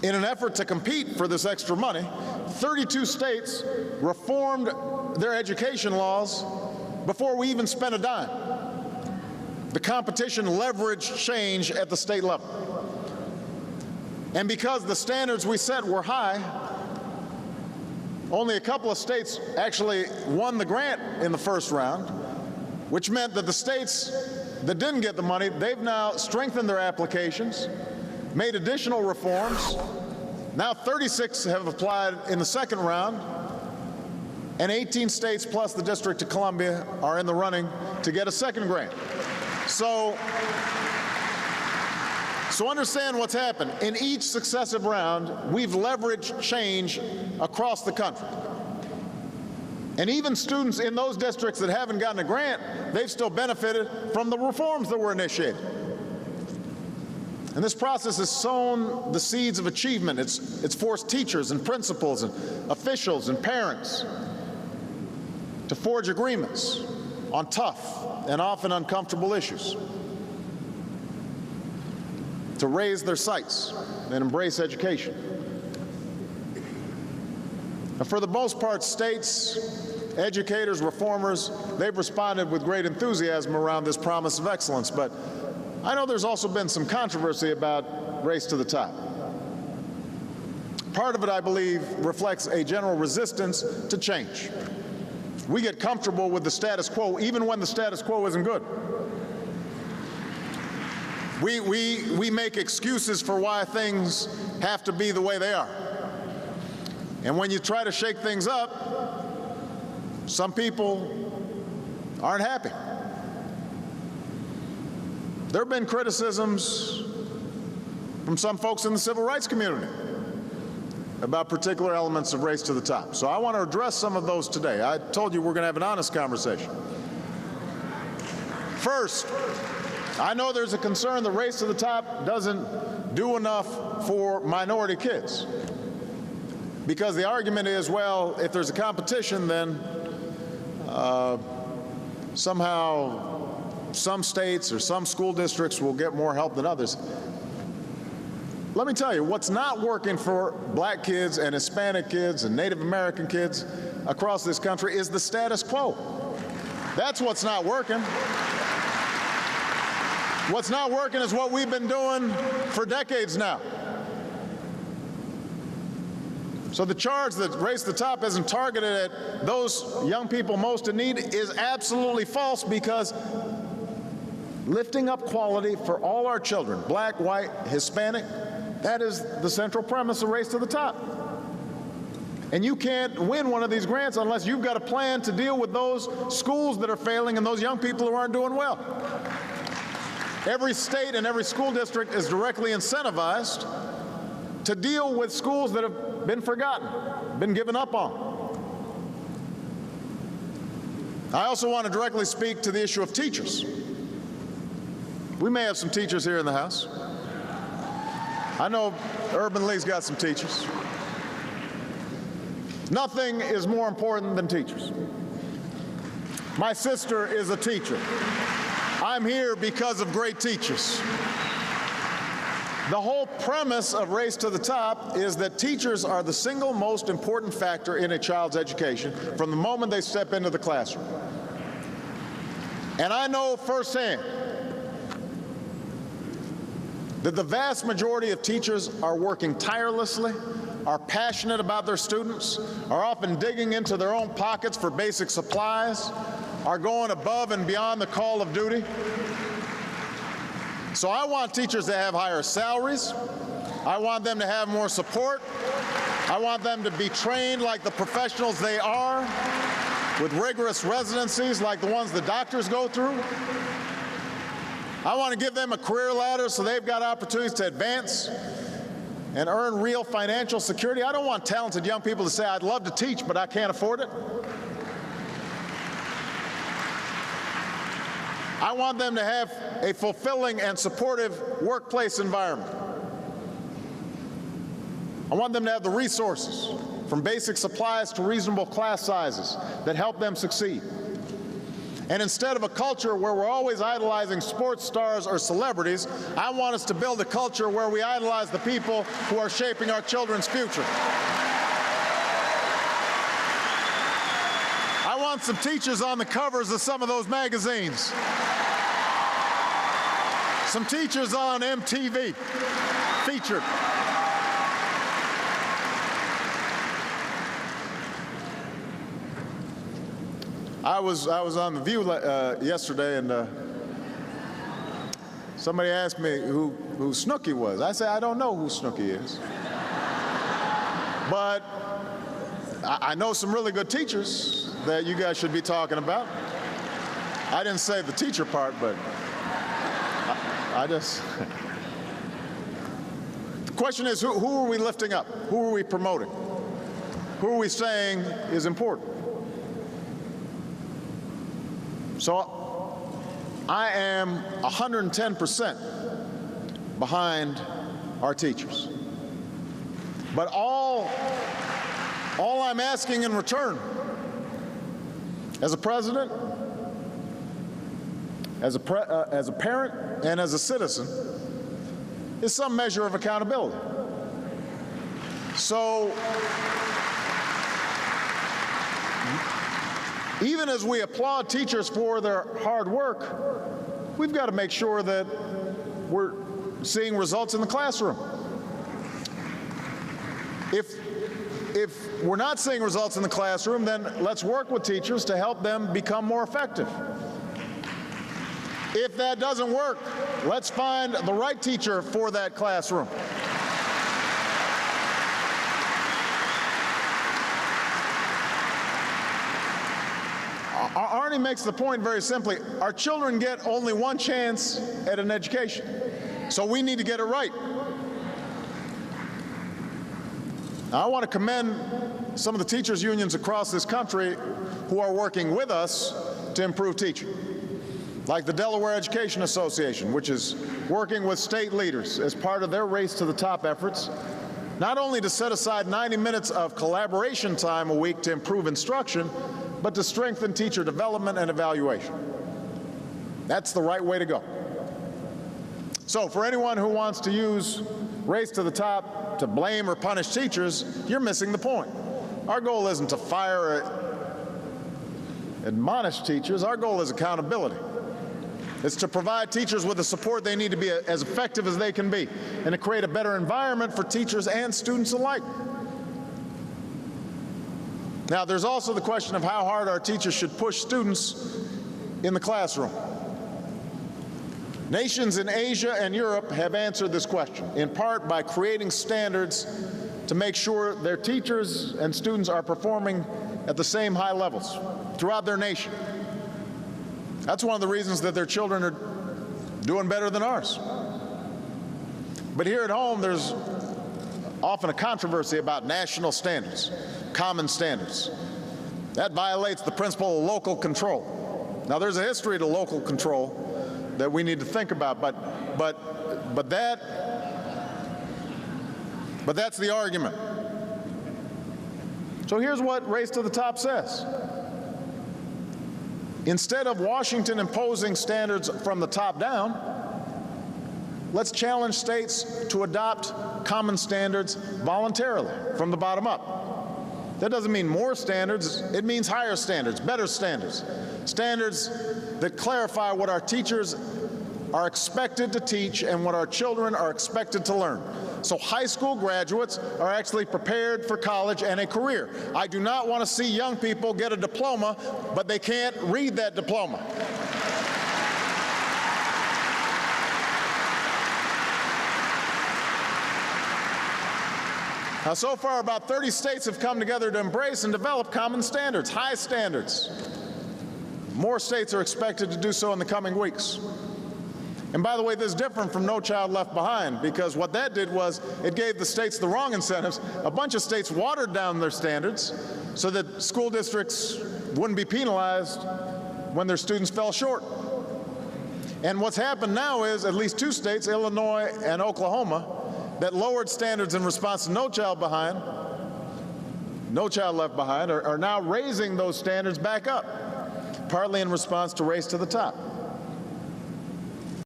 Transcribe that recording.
In an effort to compete for this extra money, 32 states reformed their education laws before we even spent a dime. The competition leveraged change at the state level. And because the standards we set were high, only a couple of states actually won the grant in the first round, which meant that the states that didn't get the money, they've now strengthened their applications, made additional reforms. Now 36 have applied in the second round, and 18 states plus the District of Columbia are in the running to get a second grant. So understand what's happened. In each successive round, we've leveraged change across the country. And even students in those districts that haven't gotten a grant, they've still benefited from the reforms that were initiated. And this process has sown the seeds of achievement. It's forced teachers and principals and officials and parents to forge agreements on tough and often uncomfortable issues, to raise their sights and embrace education. And for the most part, states, educators, reformers, they've responded with great enthusiasm around this promise of excellence. But I know there's also been some controversy about Race to the Top. Part of it, I believe, reflects a general resistance to change. We get comfortable with the status quo, even when the status quo isn't good. We make excuses for why things have to be the way they are. And when you try to shake things up, some people aren't happy. There have been criticisms from some folks in the civil rights community about particular elements of Race to the Top. So I want to address some of those today. I told you we're going to have an honest conversation. First, I know there's a concern that Race to the Top doesn't do enough for minority kids, because the argument is, well, if there's a competition, then somehow some states or some school districts will get more help than others. Let me tell you, what's not working for black kids and Hispanic kids and Native American kids across this country is the status quo. That's what's not working. What's not working is what we've been doing for decades now. So the charge that Race to the Top isn't targeted at those young people most in need is absolutely false, because lifting up quality for all our children, black, white, Hispanic, that is the central premise of Race to the Top. And you can't win one of these grants unless you've got a plan to deal with those schools that are failing and those young people who aren't doing well. Every state and every school district is directly incentivized to deal with schools that have been forgotten, been given up on. I also want to directly speak to the issue of teachers. We may have some teachers here in the House. I know Urban League's got some teachers. Nothing is more important than teachers. My sister is a teacher. I'm here because of great teachers. The whole premise of Race to the Top is that teachers are the single most important factor in a child's education from the moment they step into the classroom. And I know firsthand that the vast majority of teachers are working tirelessly, are passionate about their students, are often digging into their own pockets for basic supplies, are going above and beyond the call of duty. So I want teachers to have higher salaries. I want them to have more support. I want them to be trained like the professionals they are, with rigorous residencies like the ones the doctors go through. I want to give them a career ladder so they've got opportunities to advance and earn real financial security. I don't want talented young people to say, I'd love to teach, but I can't afford it. I want them to have a fulfilling and supportive workplace environment. I want them to have the resources, from basic supplies to reasonable class sizes, that help them succeed. And instead of a culture where we're always idolizing sports stars or celebrities, I want us to build a culture where we idolize the people who are shaping our children's future. I want some teachers on the covers of some of those magazines. Some teachers on MTV featured. I was on The View yesterday, and somebody asked me who Snooki was. I said, I don't know who Snooki is. But I know some really good teachers that you guys should be talking about. I didn't say the teacher part, but I just... The question is, who are we lifting up? Who are we promoting? Who are we saying is important? So I am 110% behind our teachers. But all I'm asking in return, as a president, as a parent, and as a citizen, is some measure of accountability. So even as we applaud teachers for their hard work, we've got to make sure that we're seeing results in the classroom. If we're not seeing results in the classroom, then let's work with teachers to help them become more effective. If that doesn't work, let's find the right teacher for that classroom. Arnie makes the point very simply. Our children get only one chance at an education, so we need to get it right. Now, I want to commend some of the teachers' unions across this country who are working with us to improve teaching, like the Delaware Education Association, which is working with state leaders as part of their Race to the Top efforts, not only to set aside 90 minutes of collaboration time a week to improve instruction, but to strengthen teacher development and evaluation. That's the right way to go. So for anyone who wants to use Race to the Top to blame or punish teachers, you're missing the point. Our goal isn't to fire or admonish teachers. Our goal is accountability. It's to provide teachers with the support they need to be as effective as they can be, and to create a better environment for teachers and students alike. Now, there's also the question of how hard our teachers should push students in the classroom. Nations in Asia and Europe have answered this question, in part by creating standards to make sure their teachers and students are performing at the same high levels throughout their nation. That's one of the reasons that their children are doing better than ours. But here at home, there's often a controversy about national standards, common standards. That violates the principle of local control. Now, there's a history to local control that we need to think about, but that's the argument. So here's what Race to the Top says. Instead of Washington imposing standards from the top down, let's challenge states to adopt common standards voluntarily from the bottom up. That doesn't mean more standards, it means higher standards, better standards. Standards that clarify what our teachers are expected to teach and what our children are expected to learn. So high school graduates are actually prepared for college and a career. I do not want to see young people get a diploma, but they can't read that diploma. Now, so far, about 30 states have come together to embrace and develop common standards, high standards. More states are expected to do so in the coming weeks. And by the way, this is different from No Child Left Behind, because what that did was it gave the states the wrong incentives. A bunch of states watered down their standards so that school districts wouldn't be penalized when their students fell short. And what's happened now is at least 2 states, Illinois and Oklahoma, that lowered standards in response to No Child Left Behind, are now raising those standards back up. partly in response to Race to the Top.